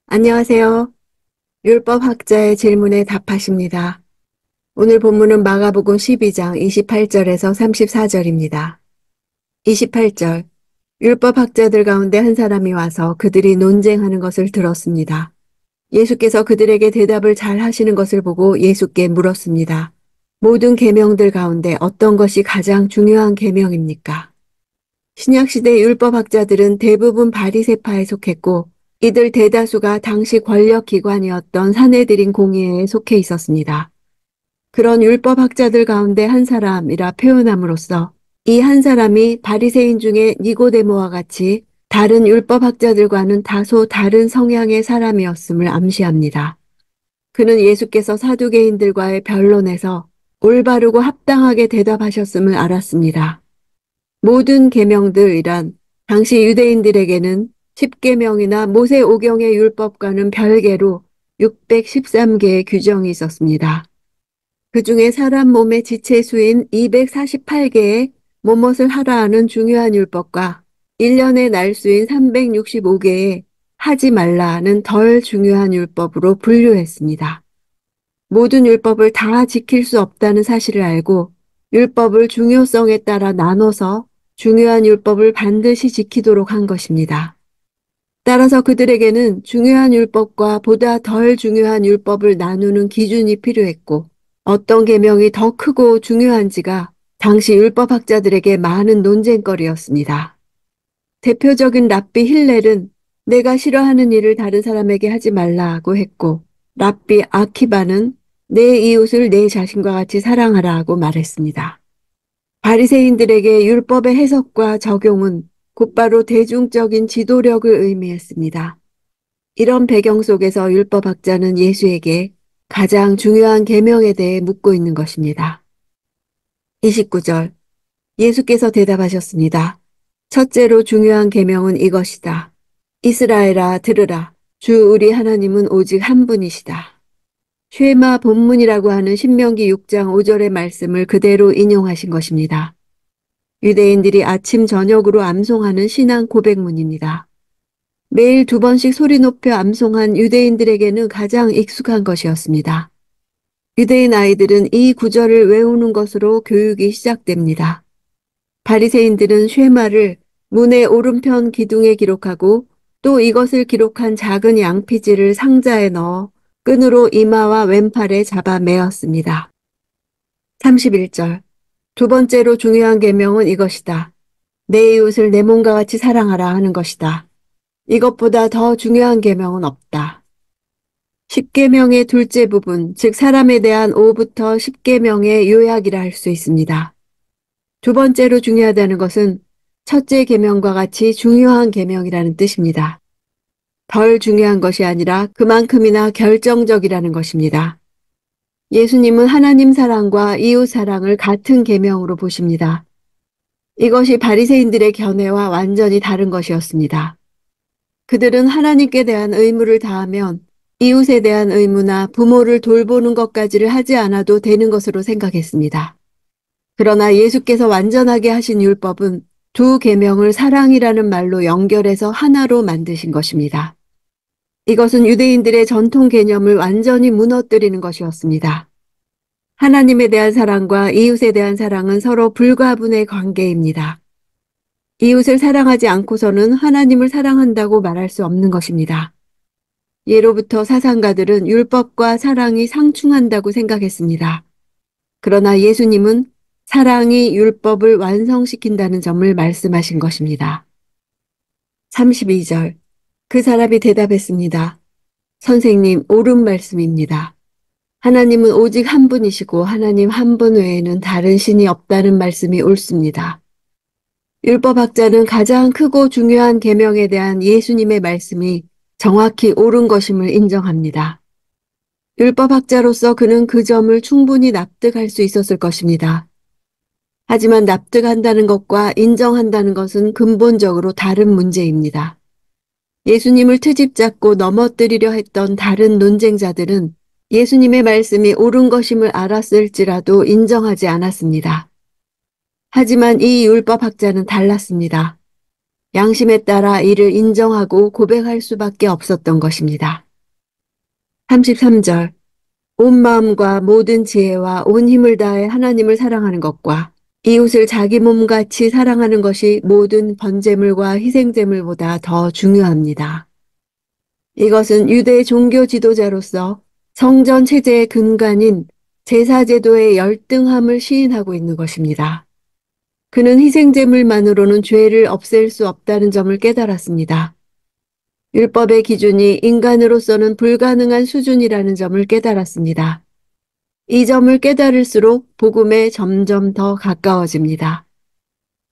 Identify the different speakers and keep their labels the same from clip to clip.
Speaker 1: 안녕하세요. 율법학자의 질문에 답하십니다. 오늘 본문은 마가복음 12장 28절에서 34절입니다. 28절. 율법학자들 가운데 한 사람이 와서 그들이 논쟁하는 것을 들었습니다. 예수께서 그들에게 대답을 잘 하시는 것을 보고 예수께 물었습니다. 모든 계명들 가운데 어떤 것이 가장 중요한 계명입니까? 신약시대 율법학자들은 대부분 바리새파에 속했고 이들 대다수가 당시 권력기관이었던 산헤드린 공의회에 속해 있었습니다. 그런 율법학자들 가운데 한 사람이라 표현함으로써 이 한 사람이 바리새인 중에 니고데모와 같이 다른 율법학자들과는 다소 다른 성향의 사람이었음을 암시합니다. 그는 예수께서 사두개인들과의 변론에서 올바르고 합당하게 대답하셨음을 알았습니다. 모든 계명들이란 당시 유대인들에게는 10계명이나 모세 오경의 율법과는 별개로 613개의 규정이 있었습니다. 그 중에 사람 몸의 지체 수인 248개의 뭐뭇을 하라 하는 중요한 율법과 1년의 날수인 365개의 하지 말라는 덜 중요한 율법으로 분류했습니다. 모든 율법을 다 지킬 수 없다는 사실을 알고 율법을 중요성에 따라 나눠서 중요한 율법을 반드시 지키도록 한 것입니다. 따라서 그들에게는 중요한 율법과 보다 덜 중요한 율법을 나누는 기준이 필요했고 어떤 계명이 더 크고 중요한지가 당시 율법학자들에게 많은 논쟁거리였습니다. 대표적인 랍비 힐렐은 내가 싫어하는 일을 다른 사람에게 하지 말라고 했고 랍비 아키바는 내 이웃을 내 자신과 같이 사랑하라고 말했습니다. 바리새인들에게 율법의 해석과 적용은 곧바로 대중적인 지도력을 의미했습니다. 이런 배경 속에서 율법학자는 예수에게 가장 중요한 계명에 대해 묻고 있는 것입니다. 29절. 예수께서 대답하셨습니다. 첫째로 중요한 계명은 이것이다. 이스라엘아 들으라. 주 우리 하나님은 오직 한 분이시다. 쉐마 본문이라고 하는 신명기 6장 5절의 말씀을 그대로 인용하신 것입니다. 유대인들이 아침 저녁으로 암송하는 신앙 고백문입니다. 매일 2번씩 소리 높여 암송한 유대인들에게는 가장 익숙한 것이었습니다. 유대인 아이들은 이 구절을 외우는 것으로 교육이 시작됩니다. 바리새인들은 쉐마를 문의 오른편 기둥에 기록하고 또 이것을 기록한 작은 양피지를 상자에 넣어 끈으로 이마와 왼팔에 잡아 매었습니다. 31절. 두 번째로 중요한 계명은 이것이다. 내 이웃을 내 몸과 같이 사랑하라 하는 것이다. 이것보다 더 중요한 계명은 없다. 10계명의 둘째 부분, 즉 사람에 대한 5부터 10계명의 요약이라 할 수 있습니다. 두 번째로 중요하다는 것은 첫째 계명과 같이 중요한 계명이라는 뜻입니다. 덜 중요한 것이 아니라 그만큼이나 결정적이라는 것입니다. 예수님은 하나님 사랑과 이웃 사랑을 같은 계명으로 보십니다. 이것이 바리새인들의 견해와 완전히 다른 것이었습니다. 그들은 하나님께 대한 의무를 다하면 이웃에 대한 의무나 부모를 돌보는 것까지를 하지 않아도 되는 것으로 생각했습니다. 그러나 예수께서 완전하게 하신 율법은 두 계명을 사랑이라는 말로 연결해서 하나로 만드신 것입니다. 이것은 유대인들의 전통 개념을 완전히 무너뜨리는 것이었습니다. 하나님에 대한 사랑과 이웃에 대한 사랑은 서로 불가분의 관계입니다. 이웃을 사랑하지 않고서는 하나님을 사랑한다고 말할 수 없는 것입니다. 예로부터 사상가들은 율법과 사랑이 상충한다고 생각했습니다. 그러나 예수님은 사랑이 율법을 완성시킨다는 점을 말씀하신 것입니다. 32절. 그 사람이 대답했습니다. 선생님, 옳은 말씀입니다. 하나님은 오직 한 분이시고 하나님 한 분 외에는 다른 신이 없다는 말씀이 옳습니다. 율법학자는 가장 크고 중요한 계명에 대한 예수님의 말씀이 정확히 옳은 것임을 인정합니다. 율법학자로서 그는 그 점을 충분히 납득할 수 있었을 것입니다. 하지만 납득한다는 것과 인정한다는 것은 근본적으로 다른 문제입니다. 예수님을 트집 잡고 넘어뜨리려 했던 다른 논쟁자들은 예수님의 말씀이 옳은 것임을 알았을지라도 인정하지 않았습니다. 하지만 이 율법학자는 달랐습니다. 양심에 따라 이를 인정하고 고백할 수밖에 없었던 것입니다. 33절. 온 마음과 모든 지혜와 온 힘을 다해 하나님을 사랑하는 것과 이웃을 자기 몸같이 사랑하는 것이 모든 번제물과 희생제물보다 더 중요합니다. 이것은 유대 종교 지도자로서 성전 체제의 근간인 제사제도의 열등함을 시인하고 있는 것입니다. 그는 희생제물만으로는 죄를 없앨 수 없다는 점을 깨달았습니다. 율법의 기준이 인간으로서는 불가능한 수준이라는 점을 깨달았습니다. 이 점을 깨달을수록 복음에 점점 더 가까워집니다.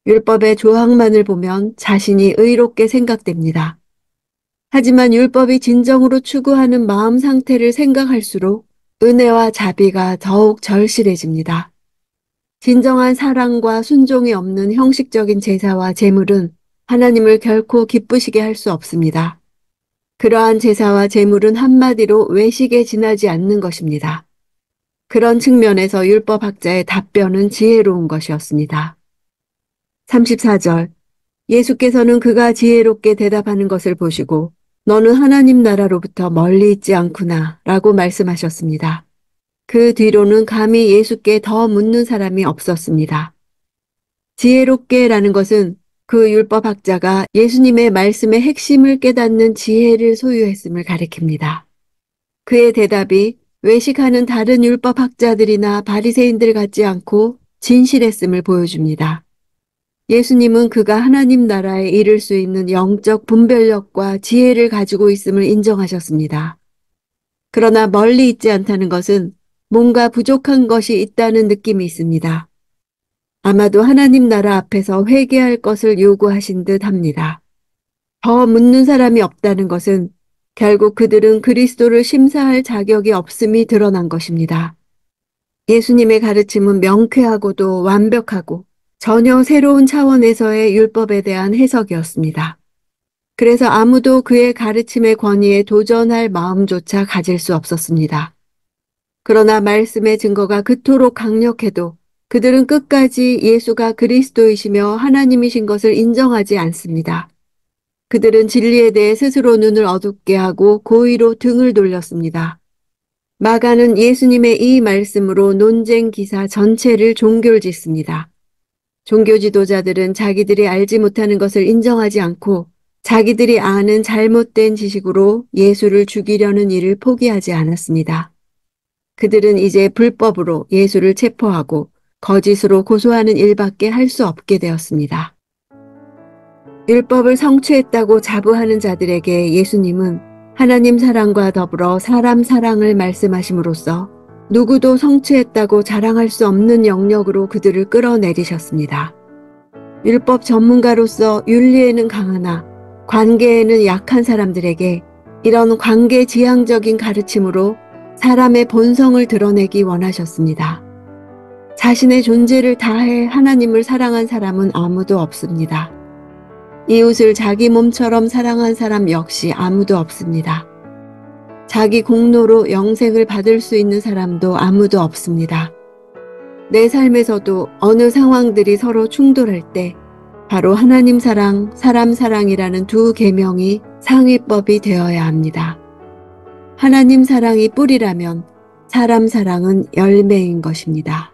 Speaker 1: 율법의 조항만을 보면 자신이 의롭게 생각됩니다. 하지만 율법이 진정으로 추구하는 마음 상태를 생각할수록 은혜와 자비가 더욱 절실해집니다. 진정한 사랑과 순종이 없는 형식적인 제사와 제물은 하나님을 결코 기쁘시게 할 수 없습니다. 그러한 제사와 제물은 한마디로 외식에 지나지 않는 것입니다. 그런 측면에서 율법학자의 답변은 지혜로운 것이었습니다. 34절. 예수께서는 그가 지혜롭게 대답하는 것을 보시고 너는 하나님 나라로부터 멀리 있지 않구나 라고 말씀하셨습니다. 그 뒤로는 감히 예수께 더 묻는 사람이 없었습니다. 지혜롭게라는 것은 그 율법학자가 예수님의 말씀의 핵심을 깨닫는 지혜를 소유했음을 가리킵니다. 그의 대답이 외식하는 다른 율법학자들이나 바리새인들 같지 않고 진실했음을 보여줍니다. 예수님은 그가 하나님 나라에 이를 수 있는 영적 분별력과 지혜를 가지고 있음을 인정하셨습니다. 그러나 멀리 있지 않다는 것은 뭔가 부족한 것이 있다는 느낌이 있습니다. 아마도 하나님 나라 앞에서 회개할 것을 요구하신 듯 합니다. 더 묻는 사람이 없다는 것은 결국 그들은 그리스도를 심사할 자격이 없음이 드러난 것입니다. 예수님의 가르침은 명쾌하고도 완벽하고 전혀 새로운 차원에서의 율법에 대한 해석이었습니다. 그래서 아무도 그의 가르침의 권위에 도전할 마음조차 가질 수 없었습니다. 그러나 말씀의 증거가 그토록 강력해도 그들은 끝까지 예수가 그리스도이시며 하나님이신 것을 인정하지 않습니다. 그들은 진리에 대해 스스로 눈을 어둡게 하고 고의로 등을 돌렸습니다. 마가는 예수님의 이 말씀으로 논쟁 기사 전체를 종결짓습니다. 종교 지도자들은 자기들이 알지 못하는 것을 인정하지 않고 자기들이 아는 잘못된 지식으로 예수를 죽이려는 일을 포기하지 않았습니다. 그들은 이제 불법으로 예수를 체포하고 거짓으로 고소하는 일밖에 할 수 없게 되었습니다. 율법을 성취했다고 자부하는 자들에게 예수님은 하나님 사랑과 더불어 사람 사랑을 말씀하심으로써 누구도 성취했다고 자랑할 수 없는 영역으로 그들을 끌어내리셨습니다. 율법 전문가로서 윤리에는 강하나 관계에는 약한 사람들에게 이런 관계지향적인 가르침으로 사람의 본성을 드러내기 원하셨습니다. 자신의 존재를 다해 하나님을 사랑한 사람은 아무도 없습니다. 이웃을 자기 몸처럼 사랑한 사람 역시 아무도 없습니다. 자기 공로로 영생을 받을 수 있는 사람도 아무도 없습니다. 내 삶에서도 어느 상황들이 서로 충돌할 때 바로 하나님 사랑, 사람 사랑이라는 두 계명이 상위법이 되어야 합니다. 하나님 사랑이 뿌리라면 사람 사랑은 열매인 것입니다.